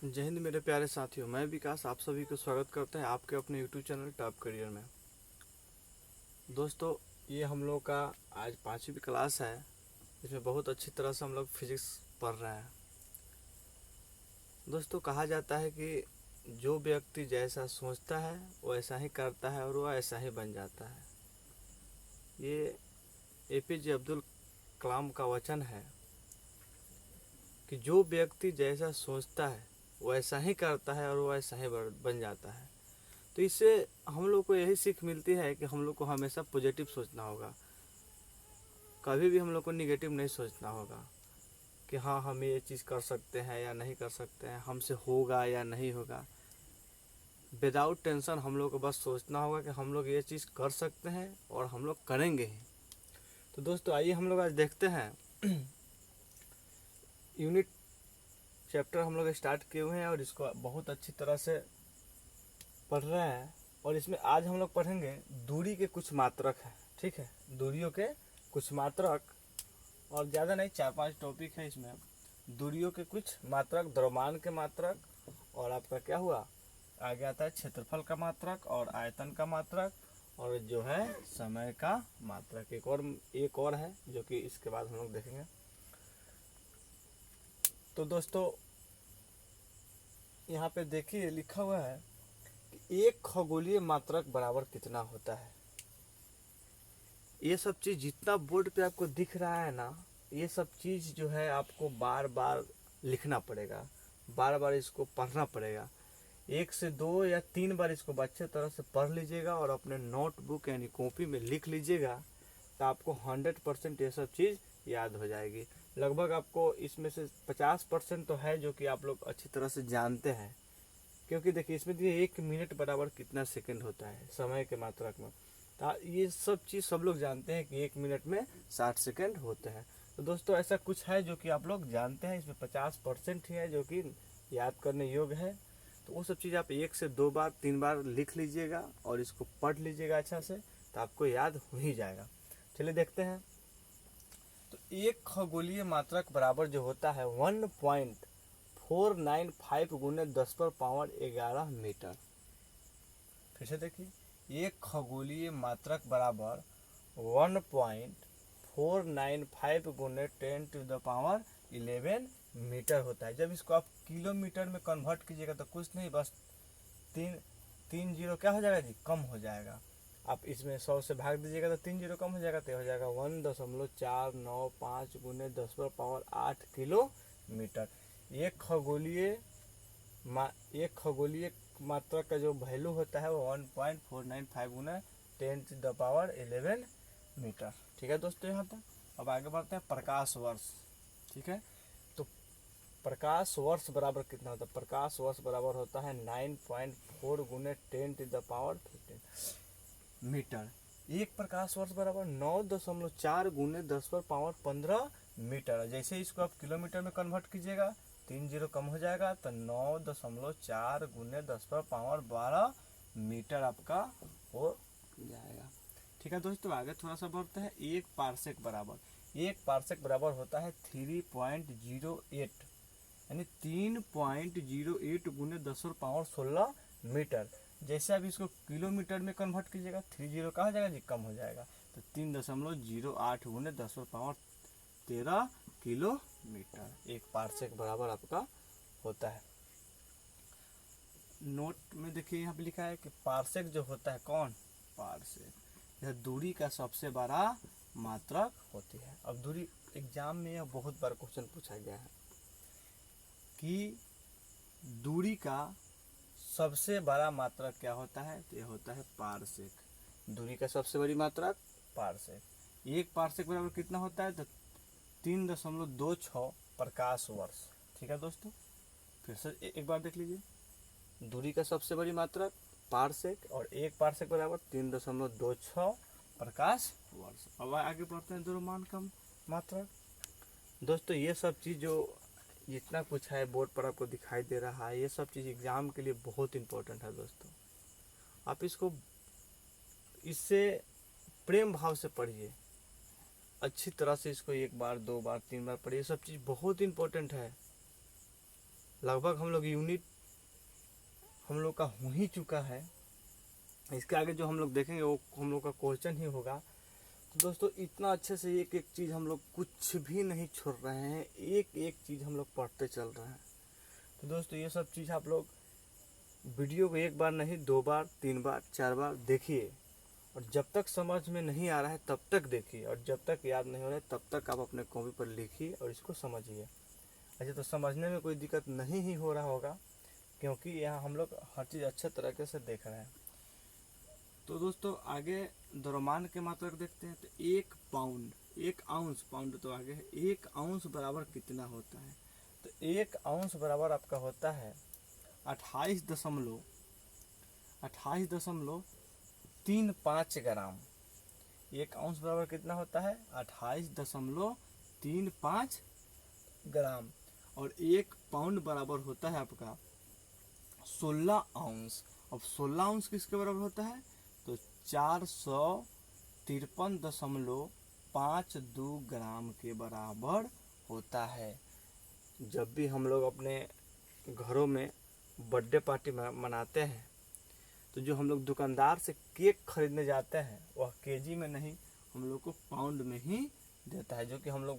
जय हिंद मेरे प्यारे साथियों, मैं विकास आप सभी को स्वागत करते हैं आपके अपने यूट्यूब चैनल टॉप करियर में। दोस्तों, ये हम लोग का आज 5वीं क्लास है। इसमें बहुत अच्छी तरह से हम लोग फिजिक्स पढ़ रहे हैं। दोस्तों, कहा जाता है कि जो व्यक्ति जैसा सोचता है वो ऐसा ही करता है और वो ऐसा ही बन जाता है। ये एपीजे अब्दुल कलाम का वचन है कि जो व्यक्ति जैसा सोचता है वो ऐसा ही करता है और वो ऐसा ही बन जाता है। तो इससे हम लोग को यही सीख मिलती है कि हम लोग को हमेशा पॉजिटिव सोचना होगा। कभी भी हम लोग को निगेटिव नहीं सोचना होगा कि हाँ हम ये चीज़ कर सकते हैं या नहीं कर सकते हैं, हमसे होगा या नहीं होगा। विदाउट टेंशन हम लोग को बस सोचना होगा कि हम लोग ये चीज़ कर सकते हैं और हम लोग करेंगे ही। तो दोस्तों, आइए हम लोग आज देखते हैं यूनिट चैप्टर हम लोग स्टार्ट किए हुए हैं और इसको बहुत अच्छी तरह से पढ़ रहे हैं। और इसमें आज हम लोग पढ़ेंगे दूरी के कुछ मात्रक हैं। ठीक है, दूरियों के कुछ मात्रक, और ज़्यादा नहीं, 4-5 टॉपिक है इसमें। दूरियों के कुछ मात्रक, द्रव्यमान के मात्रक, और आपका क्या हुआ आगे आता है क्षेत्रफल का मात्रक और आयतन का मात्रक, और जो है समय का मात्रक। एक और है जो कि इसके बाद हम लोग देखेंगे। तो दोस्तों, यहाँ पे देखिए लिखा हुआ है कि एक खगोलीय मात्रक बराबर कितना होता है। ये सब चीज़ जितना बोर्ड पे आपको दिख रहा है ना, ये सब चीज़ जो है आपको बार बार लिखना पड़ेगा, बार बार इसको पढ़ना पड़ेगा। 1 से 2 या 3 बार इसको अच्छे तरह से पढ़ लीजिएगा और अपने नोटबुक यानी कॉपी में लिख लीजिएगा, तो आपको 100% ये सब चीज़ याद हो जाएगी। लगभग आपको इसमें से 50% तो है जो कि आप लोग अच्छी तरह से जानते हैं, क्योंकि देखिए इसमें दिए 1 मिनट बराबर कितना सेकंड होता है समय के मात्रक में। तो ये सब चीज़ सब लोग जानते हैं कि 1 मिनट में 60 सेकंड होते हैं। तो दोस्तों, ऐसा कुछ है जो कि आप लोग जानते हैं। इसमें 50% ही है जो कि याद करने योग्य है। तो वो सब चीज़ आप 1 से 2 बार 3 बार लिख लीजिएगा और इसको पढ़ लीजिएगा अच्छा से, तो आपको याद हो ही जाएगा। चलिए देखते हैं। तो एक खगोलीय मात्रक बराबर जो होता है 1.495 गुने 10 पर पावर 11 मीटर। फिर से देखिए, एक खगोलीय मात्रक बराबर 1.495 गुने 10 टू द पावर 11 मीटर होता है। जब इसको आप किलोमीटर में कन्वर्ट कीजिएगा तो कुछ नहीं, बस तीन तीन जीरो क्या हो जाएगा जी, कम हो जाएगा। आप इसमें 100 से भाग दीजिएगा तो 3 जीरो कम हो जाएगा, तो हो जाएगा 1.495 गुने 10 पर पावर 8 किलोमीटर। एक खगोलीय मात्रा का जो वैल्यू होता है वो 1.495 गुना 10 टू द पावर 11 मीटर। ठीक है दोस्तों, यहाँ तक। अब आगे बढ़ते हैं प्रकाश वर्ष। ठीक है, तो प्रकाश वर्ष बराबर कितना होता है? प्रकाश वर्ष बराबर होता है 9.4 गुने 10 टू द पावर 15 मीटर। एक प्रकाश वर्ष बराबर 9.4 गुने 10 पर पावर 15 मीटर। जैसे इसको आप किलोमीटर में कन्वर्ट कीजिएगा, 3 जीरो कम हो जाएगा, तो 9.4 गुने 10 पर पावर 12 मीटर आपका हो जाएगा। ठीक है दोस्तों, आगे थोड़ा सा बढ़ते हैं। एक पार्सेक बराबर होता है 3.08 यानी 3.08 गुने 10 और पावर 16 मीटर। जैसे आप इसको किलोमीटर में कन्वर्ट कीजिएगा, 3 जीरो कहाँ जाएगा जी, कम हो जाएगा, तो 3.08 गुने 10 और पावर 13 किलोमीटर एक पार्सेक बराबर आपका होता है। नोट में देखिए यहाँ पे लिखा है कि पार्सेक जो होता है, कौन पार्सेक, यह दूरी का सबसे बड़ा मात्रक होती है। अब दूरी, एग्जाम में यह बहुत बार क्वेश्चन पूछा गया है कि दूरी का सबसे बड़ा मात्रक क्या होता है, तो यह होता है पारसेक। दूरी का सबसे बड़ी मात्रक पारसेक। एक पारसेक बराबर कितना होता है, तो 3.26 प्रकाश वर्ष। ठीक है दोस्तों, फिर से एक बार देख लीजिए। दूरी का सबसे बड़ी मात्रक पारसेक और एक पारसेक बराबर 3.26 प्रकाश वर्ष। अब आगे बढ़ते हैं द्रव्यमान का मात्रक। दोस्तों, ये सब चीज़ जो जितना कुछ है बोर्ड पर आपको दिखाई दे रहा है, ये सब चीज़ एग्ज़ाम के लिए बहुत इंपॉर्टेंट है दोस्तों। आप इसको इससे प्रेम भाव से पढ़िए, अच्छी तरह से इसको 1 बार 2 बार 3 बार पढ़िए। सब चीज़ बहुत इंपॉर्टेंट है। लगभग हम लोग यूनिट हम लोग का हो ही चुका है। इसके आगे जो हम लोग देखेंगे वो हम लोग का क्वेश्चन ही होगा। तो दोस्तों इतना अच्छे से एक एक चीज़ हम लोग कुछ भी नहीं छोड़ रहे हैं, एक एक चीज़ हम लोग पढ़ते चल रहे हैं। तो दोस्तों ये सब चीज़ आप लोग वीडियो को एक बार नहीं 2 बार 3 बार 4 बार देखिए, और जब तक समझ में नहीं आ रहा है तब तक देखिए, और जब तक याद नहीं हो रहा है तब तक आप अपने कॉपी पर लिखिए और इसको समझिए। अच्छा, तो समझने में कोई दिक्कत नहीं ही हो रहा होगा, क्योंकि यहाँ हम लोग हर चीज़ अच्छे तरीके से देख रहे हैं। तो दोस्तों आगे द्रव्यमान के मात्रक देखते हैं। तो 1 पाउंड, 1 आउंस, पाउंड तो आगे है, 1 आउंस बराबर कितना होता है? तो 1 आउंस बराबर आपका होता है 28.35 ग्राम। 1 आउंस बराबर कितना होता है? 28.35 ग्राम। और 1 पाउंड बराबर होता है आपका 16 आउंस। अब 16 आउंस किसके बराबर होता है? तो 453.52 ग्राम के बराबर होता है। जब भी हम लोग अपने घरों में बर्थडे पार्टी मनाते हैं तो जो हम लोग दुकानदार से केक खरीदने जाते हैं वह केजी में नहीं, हम लोग को पाउंड में ही देता है। जो कि हम लोग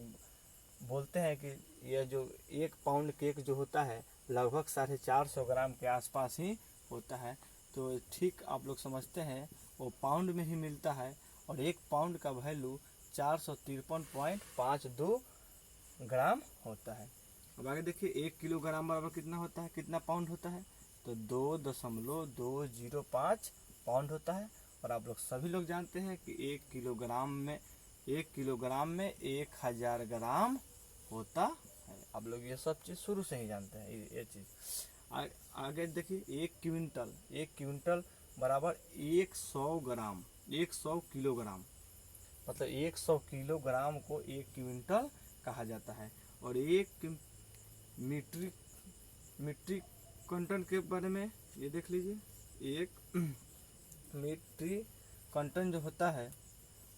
बोलते हैं कि यह जो 1 पाउंड केक जो होता है लगभग 450 ग्राम के आसपास ही होता है। तो ठीक आप लोग समझते हैं वो पाउंड में ही मिलता है, और 1 पाउंड का वैल्यू 453.52 ग्राम होता है। अब आगे देखिए 1 किलोग्राम बराबर कितना होता है, कितना पाउंड होता है? तो 2.205 पाउंड होता है। और आप लोग सभी लोग जानते हैं कि 1 किलोग्राम में 1000 ग्राम होता है। आप लोग ये सब चीज़ शुरू से ही जानते हैं ये चीज़। आगे देखिए 1 क्विंटल बराबर 100 ग्राम, 100 किलोग्राम, मतलब 100 किलोग्राम को 1 क्विंटल कहा जाता है। और 1 मीट्रिक टन के बारे में ये देख लीजिए। 1 मीट्रिक टन जो होता है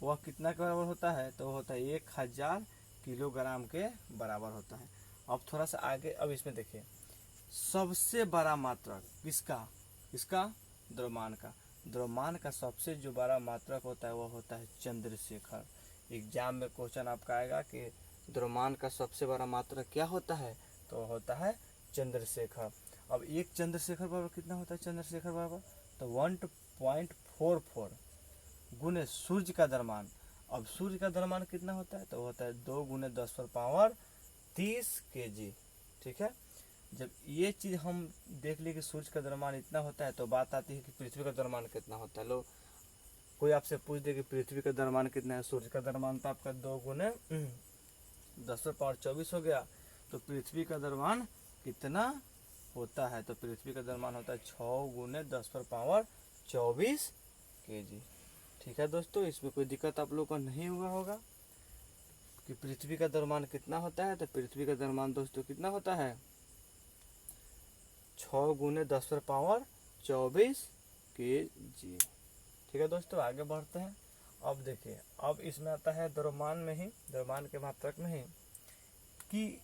वह कितना के बराबर होता है? तो होता है 1000 किलोग्राम के बराबर होता है। अब थोड़ा सा आगे, अब इसमें देखिए सबसे बड़ा मात्रक किसका? द्रव्यमान का सबसे जो बड़ा मात्रक होता है वह होता है चंद्रशेखर। एग्जाम में क्वेश्चन आपका आएगा कि द्रव्यमान का सबसे बड़ा मात्रक क्या होता है? तो होता है चंद्रशेखर। अब 1 चंद्रशेखर बराबर कितना होता है? चंद्रशेखर बराबर तो 1.44 गुने सूर्य का द्रव्यमान। अब सूर्य का द्रव्यमान कितना होता है? तो होता है 2 × 10⁻30 kg। ठीक है, जब ये चीज़ हम देख लिए कि सूर्य का द्रव्यमान इतना होता है तो बात आती है कि पृथ्वी का द्रव्यमान कितना होता है। लो, कोई आपसे पूछ दे कि पृथ्वी का द्रव्यमान कितना है? सूर्य का द्रव्यमान तो आपका 2 × 10⁻24 हो गया। तो पृथ्वी का द्रव्यमान कितना होता है? तो पृथ्वी का द्रव्यमान होता है 6 × 10⁻24 kg। ठीक है दोस्तों, इसमें कोई दिक्कत आप लोगों को नहीं हुआ होगा कि पृथ्वी का द्रव्यमान कितना होता है। तो पृथ्वी का द्रव्यमान दोस्तों कितना होता है? 6 × 10⁻24 kg। ठीक है दोस्तों, आगे बढ़ते हैं। अब देखिए, अब इसमें आता है द्रव्यमान के मात्रक में ही कि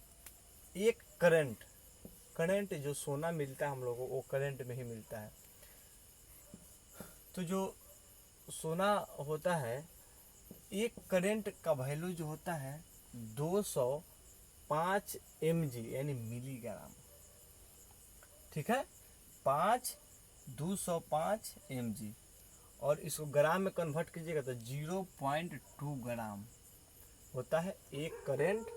एक करंट जो सोना मिलता है हम लोगों को वो करंट में ही मिलता है। तो जो सोना होता है, एक करंट का वैल्यू जो होता है 205 mg यानी मिलीग्राम। ठीक है, 205 mg, और इसको ग्राम में कन्वर्ट कीजिएगा तो 0.2 ग्राम होता है एक करंट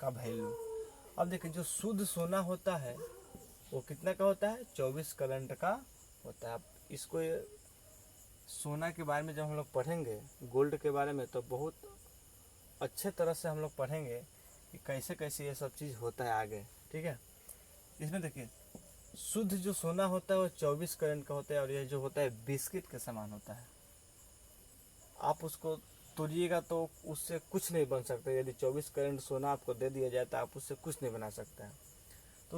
का वैल्यू। अब देखिए जो शुद्ध सोना होता है वो कितना का होता है? 24 कैरेट का होता है। अब इसको सोना के बारे में जब हम लोग पढ़ेंगे, गोल्ड के बारे में, तो बहुत अच्छे तरह से हम लोग पढ़ेंगे कि कैसे कैसे ये सब चीज़ होता है आगे। ठीक है, इसमें देखिए शुद्ध जो सोना होता है वो 24 कैरेट का होता है, और यह जो होता है बिस्किट के समान होता है। आप उसको तोड़िएगा तो उससे कुछ नहीं बन सकता। यदि 24 कैरेट सोना आपको दे दिया जाए तो आप उससे कुछ नहीं बना सकते हैं। तो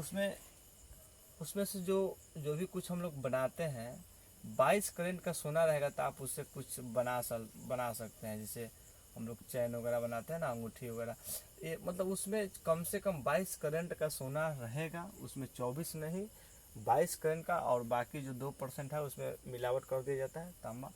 उसमें से जो भी कुछ हम लोग बनाते हैं, 22 कैरेट का सोना रहेगा तो आप उससे कुछ बना सकते हैं। जैसे हम लोग चैन वगैरह बनाते हैं ना, अंगूठी वगैरह, ये मतलब उसमें कम से कम 22 करंट का सोना रहेगा, उसमें 24 नहीं 22 करंट का, और बाकी जो 2% है उसमें मिलावट कर दिया जाता है तांबा।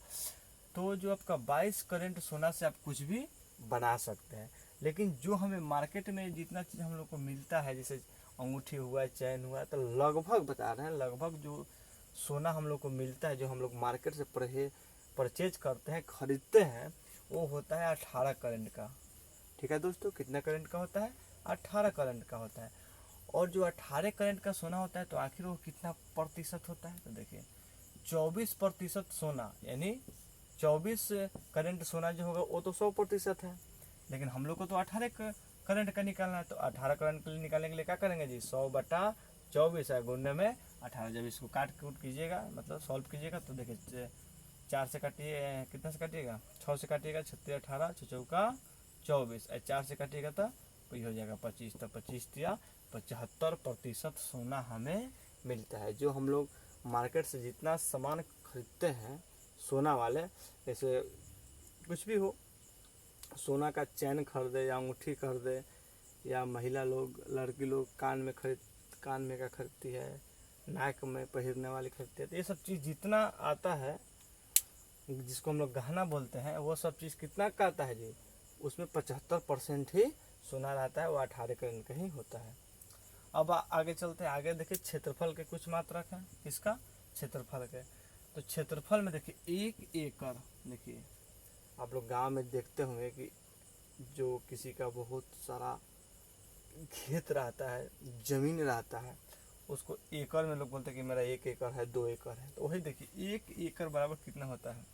तो जो आपका 22 करंट सोना से आप कुछ भी बना सकते हैं। लेकिन जो हमें मार्केट में जितना चीज़ हम लोग को मिलता है, जैसे अंगूठी हुआ, चैन हुआ, तो लगभग बता रहे हैं, लगभग जो सोना हम लोग को मिलता है, जो हम लोग मार्केट से परचेज करते हैं, खरीदते हैं, वो होता है 18 करंट का। ठीक है दोस्तों, कितना करंट का होता है? 18 करंट का होता है। और जो 18 करंट का सोना होता है तो आखिर वो कितना प्रतिशत होता है? तो देखिए 24% सोना, यानी 24 करंट सोना जो होगा वो तो 100% है। लेकिन हम लोग को तो 18 करंट का निकालना है, तो 18 करंट निकालने के लिए क्या करेंगे जी? 100/24 है, गुणने में 18। जब इसको काट कूट कीजिएगा, मतलब सॉल्व कीजिएगा, तो देखिए 4 से काटिए, कितना से काटिएगा? 6 से काटिएगा, 36 18 चौका 24, 4 से काटिएगा तो ये हो जाएगा 25। तो 25 या 75% सोना हमें मिलता है। जो हम लोग मार्केट से जितना सामान खरीदते हैं सोना वाले, जैसे कुछ भी हो, सोना का चैन खरीदे या अंगूठी खरीदे, या महिला लोग, लड़की लोग कान में का खरीदती है, नाक में पहनने वाली खरीदती है, तो ये सब चीज़ जितना आता है, जिसको हम लोग गहना बोलते हैं, वो सब चीज़ कितना का आता है जी? उसमें 75% ही सोना रहता है, वो 18 कैरेट का ही होता है। अब आगे चलते हैं। आगे देखिए क्षेत्रफल के कुछ मात्रक हैं। किसका? क्षेत्रफल के। तो क्षेत्रफल में देखिए 1 एकड़, देखिए आप लोग गांव में देखते होंगे कि जो किसी का बहुत सारा खेत रहता है, जमीन रहता है, उसको एकड़ में लोग बोलते हैं कि मेरा 1 एकड़ है, 2 एकड़ है। तो वही देखिए 1 एकड़ बराबर कितना होता है?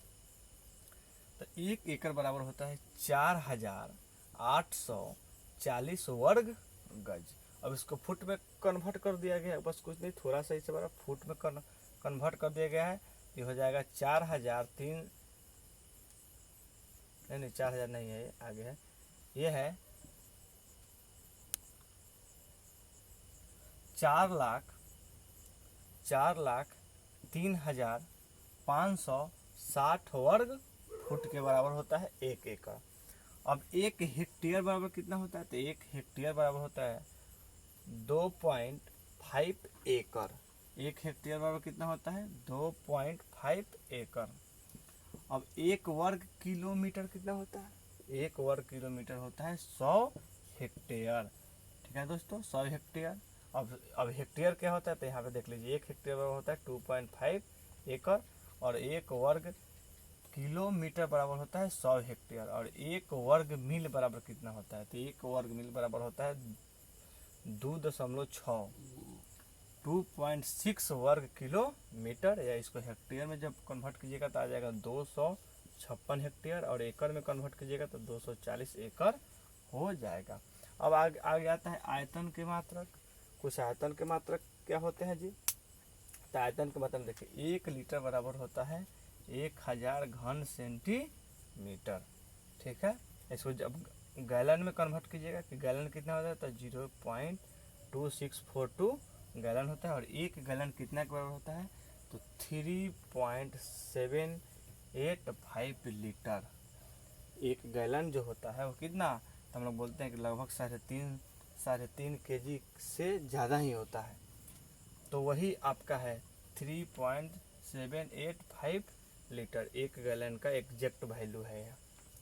तो 1 एकड़ बराबर होता है 4840 वर्ग गज। अब इसको फुट में कन्वर्ट कर दिया गया है, बस कुछ नहीं, थोड़ा सा इससे बड़ा फुट में कन्वर्ट कर दिया गया है। ये हो जाएगा 4003, नहीं 4000 नहीं है, आगे है, ये है 4,03,560 वर्ग फुट के बराबर होता है 1 एकड़। अब 1 हेक्टेयर बराबर कितना होता है? तो 1 हेक्टेयर बराबर होता है 2.5 एकड़। 1 हेक्टेयर बराबर कितना होता है? 2.5 एकड़। अब 1 वर्ग किलोमीटर कितना होता है? 1 वर्ग किलोमीटर होता है 100 हेक्टेयर। ठीक है दोस्तों, 100 हेक्टेयर। अब हेक्टेयर क्या होता है? तो यहाँ पे देख लीजिए, 1 हेक्टेयर बराबर होता है 2.5 एकड़, और 1 वर्ग किलोमीटर बराबर होता है 100 हेक्टेयर। और 1 वर्ग मील बराबर कितना होता है? तो 1 वर्ग मील बराबर होता है 2.6, 2.6 वर्ग किलोमीटर, या इसको हेक्टेयर में जब कन्वर्ट कीजिएगा तो आ जाएगा 256 हेक्टेयर, और एकड़ में कन्वर्ट कीजिएगा तो 240 एकड़ हो जाएगा। अब आगे आता है आयतन के मात्रक। कुछ आयतन के मात्रक क्या होते हैं जी? तो आयतन के मात्रक देखिए 1 लीटर बराबर होता है 1000 घन सेंटीमीटर। ठीक है, इसको जब गैलन में कन्वर्ट कीजिएगा कि गैलन कितना होता है, तो 0.2642 गैलन होता है। और 1 गैलन कितना के बराबर होता है? तो 3.785 लीटर। 1 गैलन जो होता है वो कितना? तो हम लोग बोलते हैं कि लगभग 3.5 kg से ज़्यादा ही होता है। तो वही आपका है 3.785 लीटर, 1 गैलन का एग्जैक्ट वैल्यू है यह।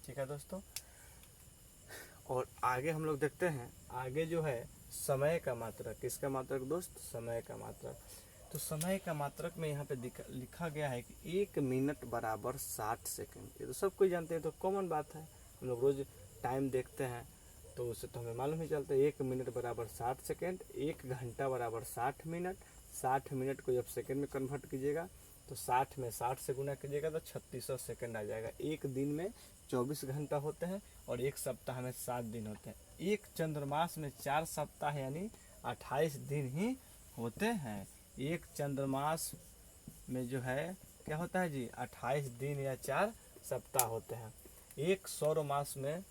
ठीक है दोस्तों, और आगे हम लोग देखते हैं, आगे जो है समय का मात्रक। किसका मात्रक दोस्त? समय का मात्रक। तो समय का मात्रक में यहाँ पे लिखा गया है कि 1 मिनट बराबर 60 सेकेंड। ये तो सब कोई जानते हैं, तो कॉमन बात है, हम लोग रोज टाइम देखते हैं तो उससे तो हमें मालूम ही चलता है। 1 मिनट बराबर 60 सेकेंड, 1 घंटा बराबर 60 मिनट। 60 मिनट को जब सेकेंड में कन्वर्ट कीजिएगा तो 60 में 60 से गुना कीजिएगा तो 3600 सेकेंड आ जाएगा। एक दिन में 24 घंटा होते हैं, और एक सप्ताह में 7 दिन होते हैं। एक चंद्रमास में 4 सप्ताह यानी 28 दिन ही होते हैं। एक चंद्रमास में जो है क्या होता है जी? 28 दिन या 4 सप्ताह होते हैं। एक सौर मास में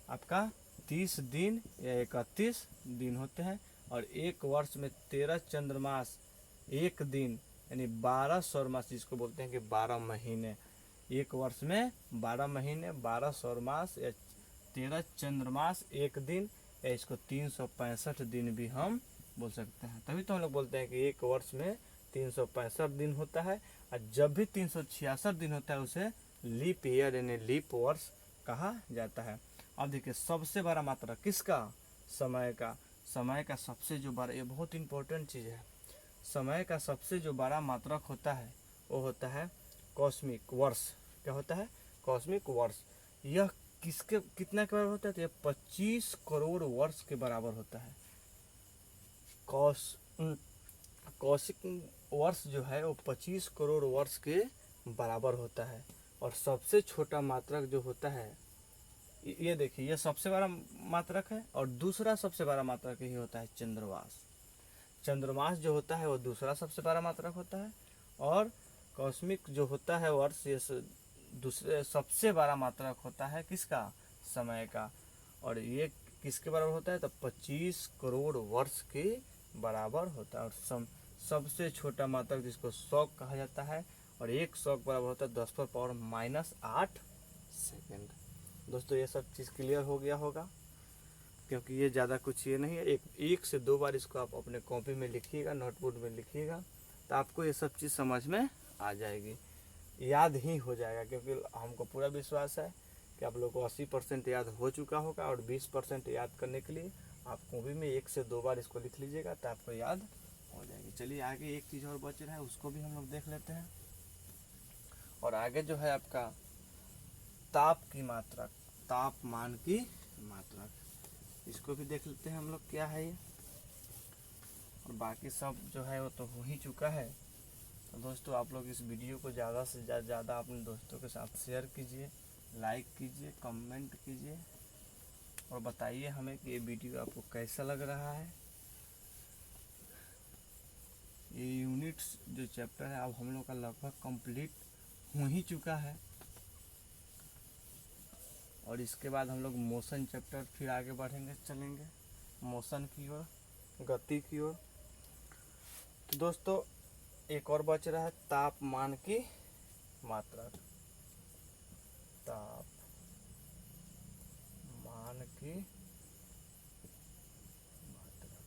आपका 30 दिन या 31 दिन होते हैं। और एक वर्ष में 13 चंद्रमास, एक दिन यानी 12 सौर मास, जिसको बोलते हैं कि 12 महीने। एक वर्ष में 12 महीने, 12 सौर मास या 13 चंद्रमास एक दिन, या इसको 365 दिन भी हम बोल सकते हैं। तभी तो हम लोग बोलते हैं कि एक वर्ष में 365 दिन होता है, और जब भी 366 दिन होता है उसे लीप ईयर यानी लीप वर्ष कहा जाता है। अब देखिए सबसे बड़ा मात्रक किसका, समय का। समय का सबसे जो बड़ा, ये बहुत इंपॉर्टेंट चीज़ है, समय का सबसे जो बड़ा मात्रक होता है वो होता है कॉस्मिक वर्ष। क्या होता है, कॉस्मिक वर्ष। यह किसके कितना के बराबर होता है, तो यह 25 करोड़ वर्ष के बराबर होता है। कौशिक वर्ष जो है वो 25 करोड़ वर्ष के बराबर होता है। और सबसे छोटा मात्रक जो होता है, ये देखिए, ये सबसे बड़ा मात्रक है, और दूसरा सबसे बड़ा मात्रक ही होता है चंद्रमास। चंद्रमास जो होता है वो दूसरा सबसे बड़ा मात्रक होता है, और कॉस्मिक जो होता है वर्ष, ये दूसरे सबसे बड़ा मात्रक होता है किसका, समय का। और ये किसके बराबर होता है, तो 25 करोड़ वर्ष के बराबर होता है। और सबसे छोटा मात्रक जिसको सौ कहा जाता है, और एक सौ के बराबर होता है 10⁻⁻8 सेकेंड। दोस्तों ये सब चीज़ क्लियर हो गया होगा, क्योंकि ये ज़्यादा कुछ ये नहीं है। एक से दो बार इसको आप अपने कॉपी में लिखिएगा, नोटबुक में लिखिएगा, तो आपको ये सब चीज़ समझ में आ जाएगी, याद ही हो जाएगा। क्योंकि हमको पूरा विश्वास है कि आप लोग को 80% याद हो चुका होगा, और 20% याद करने के लिए आप कॉपी में एक से दो बार इसको लिख लीजिएगा, तो आपको याद हो जाएगी। चलिए आगे एक चीज़ और बच रहा है, उसको भी हम लोग देख लेते हैं। और आगे जो है आपका ताप की मात्रक, तापमान की मात्रक, इसको भी देख लेते हैं हम लोग क्या है ये। और बाकी सब जो है वो तो हो ही चुका है। तो दोस्तों आप लोग इस वीडियो को ज़्यादा से ज़्यादा अपने दोस्तों के साथ शेयर कीजिए, लाइक कीजिए, कमेंट कीजिए, और बताइए हमें कि ये वीडियो आपको कैसा लग रहा है। ये यूनिट्स जो चैप्टर है अब हम लोग का लगभग कंप्लीट हो ही चुका है, और इसके बाद हम लोग मोशन चैप्टर फिर आगे बढ़ेंगे, चलेंगे मोशन की ओर, गति की ओर। तो दोस्तों एक और बच रहा है तापमान की मात्रक, तापमान की मात्रक।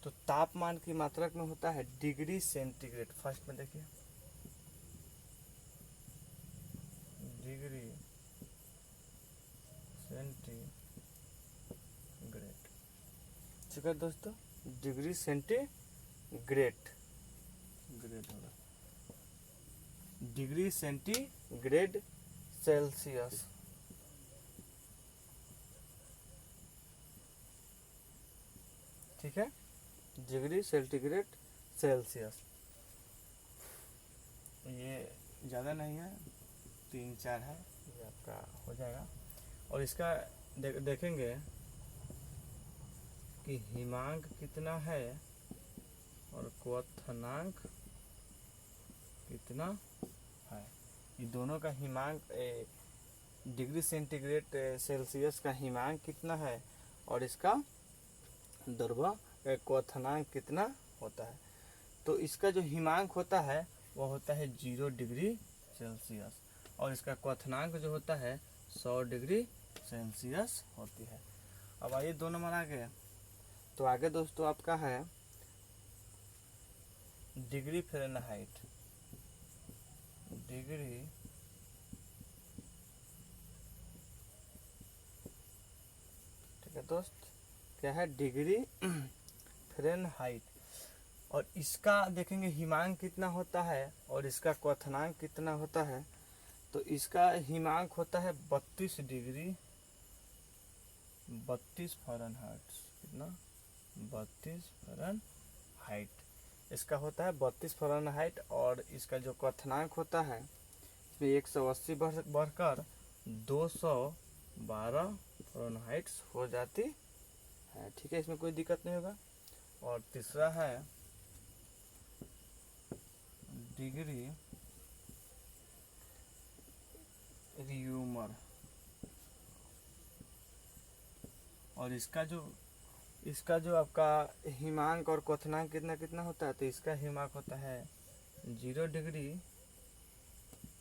तो तापमान की मात्रक में होता है डिग्री सेंटीग्रेड। फर्स्ट में देखिए डिग्री सेंटीग्रेड, ठीक है दोस्तों, डिग्री सेंटीग्रेड, ग्रेड होगा डिग्री सेंटीग्रेड सेल्सियस। ठीक है, डिग्री सेंटीग्रेड सेल्सियस। ये ज़्यादा नहीं है, 3-4 है, ये आपका हो जाएगा। और इसका देखेंगे कि हिमांक कितना है और क्वथनांक कितना है। ये दोनों का हिमांक, डिग्री सेंटीग्रेड सेल्सियस का हिमांक कितना है और इसका क्वथनांक कितना होता है। तो इसका जो हिमांक होता है वो होता है 0 डिग्री सेल्सियस, और इसका क्वथनांक जो होता है 100 डिग्री सेल्सियस होती है। अब आइए दोनों में आ गए, तो आगे दोस्तों आपका है डिग्री फ़ारेनहाइट। डिग्री ठीक है दोस्त, क्या है, डिग्री फ़ारेनहाइट। और इसका देखेंगे हिमांक कितना होता है और इसका क्वथनांक कितना होता है। तो इसका हिमांक होता है 32 डिग्री 32 फ़ारेनहाइट। कितना, 32 फ़ारेनहाइट इसका होता है, 32 फ़ारेनहाइट। और इसका जो क्वथनांक होता है इसमें 180 बढ़कर 212 फ़ारेनहाइट हो जाती है। ठीक है, इसमें कोई दिक्कत नहीं होगा। और तीसरा है डिग्री र्यूमर, और इसका जो आपका हिमांक और क्वथनांक कितना कितना होता है। तो इसका हिमांक होता है 0 डिग्री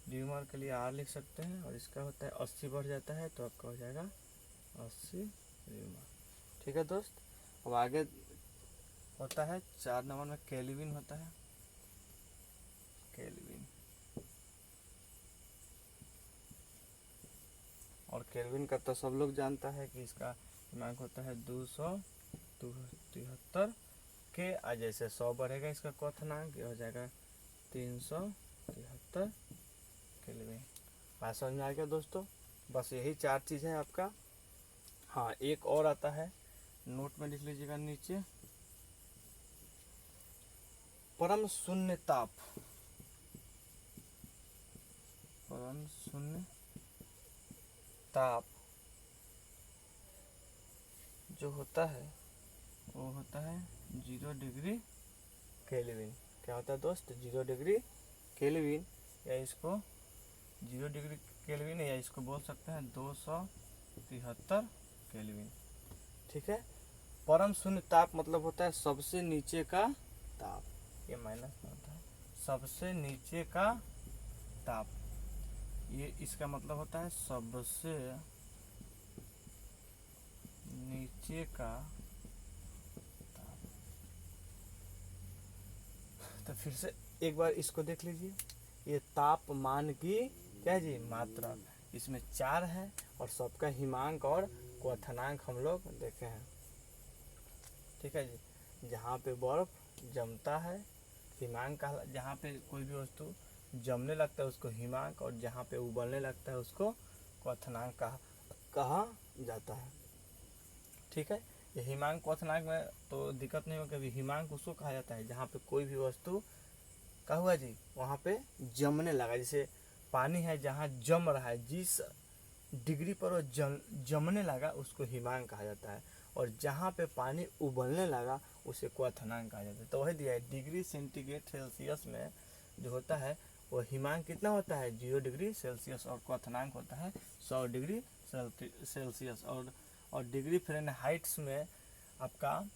ड्यूमर के लिए R लिख सकते हैं, और इसका होता है 80 बढ़ जाता है तो आपका हो जाएगा 80 ड्यूमर। ठीक है दोस्त। अब आगे होता है 4 नंबर में केल्विन होता है, केल्विन। और केल्विन का तो सब लोग जानता है कि इसका दिमाग होता है 273 के, जैसे 100 बढ़ेगा इसका क्वथनांक, ये हो जाएगा 373 केल्विन। बात समझ में आ गया दोस्तों। बस यही 4 चीज़ है आपका। हाँ, एक और आता है, नोट में लिख लीजिएगा नीचे, परम शून्य ताप। परम शून्य ताप जो होता है वो होता है 0 डिग्री केल्विन। क्या होता है दोस्त? 0 डिग्री केल्विन, या इसको 0 डिग्री केल्विन, या इसको बोल सकते हैं 273 केल्विन। ठीक है। परम शून्य ताप मतलब होता है सबसे नीचे का ताप, ये माइनस में होता है, सबसे नीचे का ताप। ये इसका मतलब होता है सबसे नीचे का ताप। तो फिर से एक बार इसको देख लीजिए, ये तापमान की क्या जी? मात्रा। इसमें 4 है और सबका हिमांक और क्वथनांक हम लोग देखे हैं। ठीक है जी। जहाँ पे बर्फ जमता है हिमांक का, जहाँ पे कोई भी वस्तु जमने लगता है उसको हिमांक, और जहाँ पे उबलने लगता है उसको क्वथनांक कहा जाता है। ठीक है। ये हिमांक क्वथनांक में तो दिक्कत नहीं हो, कभी हिमांक उसको कहा जाता है जहाँ पे कोई भी वस्तु क्या हुआ जी, वहाँ पे जमने लगा। जैसे पानी है, जहाँ जम रहा है, जिस डिग्री पर वो जमने लगा उसको हिमांक कहा जाता है, और जहाँ पे पानी उबलने लगा उसे क्वथनांक कहा जाता है। तो वही दिया है, डिग्री सेंटीग्रेड सेल्सियस में जो होता है वो हिमांक कितना होता है? 0 डिग्री सेल्सियस, और क्वथनांक होता है 100 डिग्री सेल्सियस। और डिग्री फ़ारेनहाइट्स में आपका,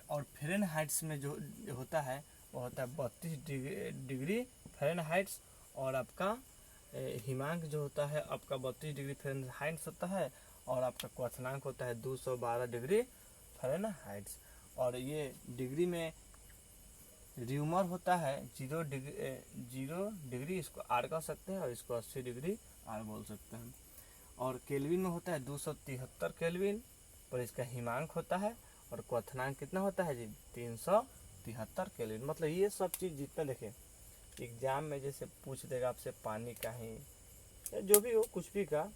और फ़ारेनहाइट्स में जो होता है वो होता है 32 डिग्री फ़ारेनहाइट्स, और आपका हिमांक जो होता है आपका 32 डिग्री फ़ारेनहाइट्स होता है, और आपका क्वथनांक होता है 212 डिग्री फ़ारेनहाइट्स। और ये डिग्री में र्यूमर होता है 0 डिग्री, इसको R कह सकते हैं, और इसको 80 डिग्री R बोल सकते हैं। और केल्विन में होता है 273 केल्विन पर इसका हिमांक होता है, और क्वथनांक कितना होता है जी? 373 केल्विन। मतलब ये सब चीज़ जितना देखें एग्जाम में, जैसे पूछ देगा आपसे पानी का ही या जो भी हो कुछ भी का,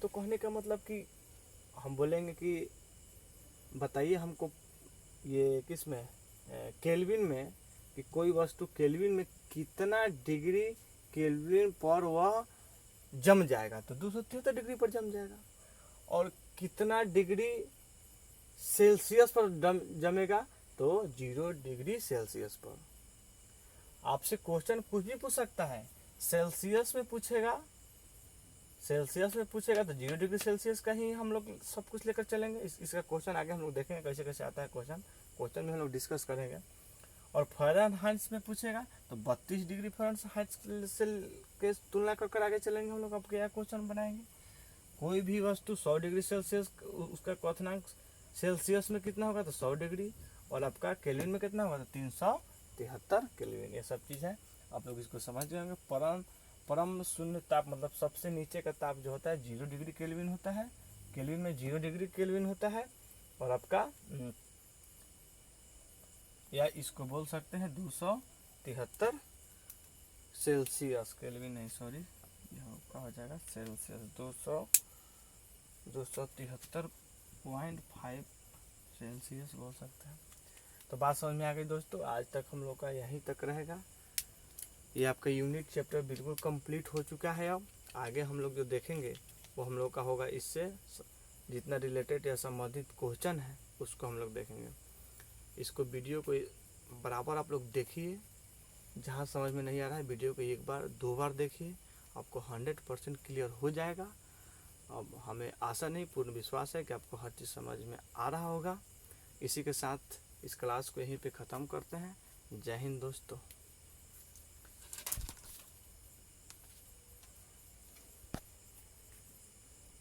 तो कहने का मतलब कि हम बोलेंगे कि बताइए हमको ये किस में, केल्विन में, कि कोई वस्तु केल्विन में कितना डिग्री केल्विन पर वह जम जाएगा, तो 273 डिग्री पर जम जाएगा। और कितना डिग्री सेल्सियस पर जमेगा, तो 0 डिग्री सेल्सियस पर। आपसे क्वेश्चन कुछ भी पूछ सकता है, सेल्सियस में पूछेगा, तो 0 डिग्री सेल्सियस का ही हम लोग सब कुछ लेकर चलेंगे। इसका क्वेश्चन आगे हम लोग देखेंगे कैसे कैसे आता है क्वेश्चन में हम लोग डिस्कस करेंगे। और फ़ारेनहाइट्स में पूछेगा तो 32 डिग्री फ़ारेनहाइट्स के तुलना कर आगे चलेंगे हम लोग, आपके यहाँ क्वेश्चन बनाएंगे। कोई भी वस्तु 100 डिग्री सेल्सियस, उसका क्वथनांक सेल्सियस में कितना होगा, तो 100 डिग्री, और आपका केल्विन में कितना होगा, तो 373 केल्विन। ये सब चीज़ है, आप लोग इसको समझ जाएंगे। परम शून्य ताप मतलब सबसे नीचे का ताप जो होता है 0 डिग्री केल्विन होता है, केल्विन में 0 डिग्री केल्विन होता है, और आपका या इसको बोल सकते हैं 273 सेल्सियस, केल्विन नहीं सॉरी, यह हो जाएगा सेल्सियस, 273.5 सेल्सियस बोल सकते हैं। तो बात समझ में आ गई दोस्तों। आज तक हम लोग का यहीं तक रहेगा। ये आपका यूनिट चैप्टर बिल्कुल कंप्लीट हो चुका है। अब आगे हम लोग जो देखेंगे वो हम लोग का होगा इससे जितना रिलेटेड या संबंधित क्वेश्चन है उसको हम लोग देखेंगे। इसको वीडियो को बराबर आप लोग देखिए, जहाँ समझ में नहीं आ रहा है वीडियो को 1 बार 2 बार देखिए, आपको 100% क्लियर हो जाएगा। अब हमें आशा नहीं पूर्ण विश्वास है कि आपको हर चीज़ समझ में आ रहा होगा। इसी के साथ इस क्लास को यहीं पे ख़त्म करते हैं। जय हिंद दोस्तों।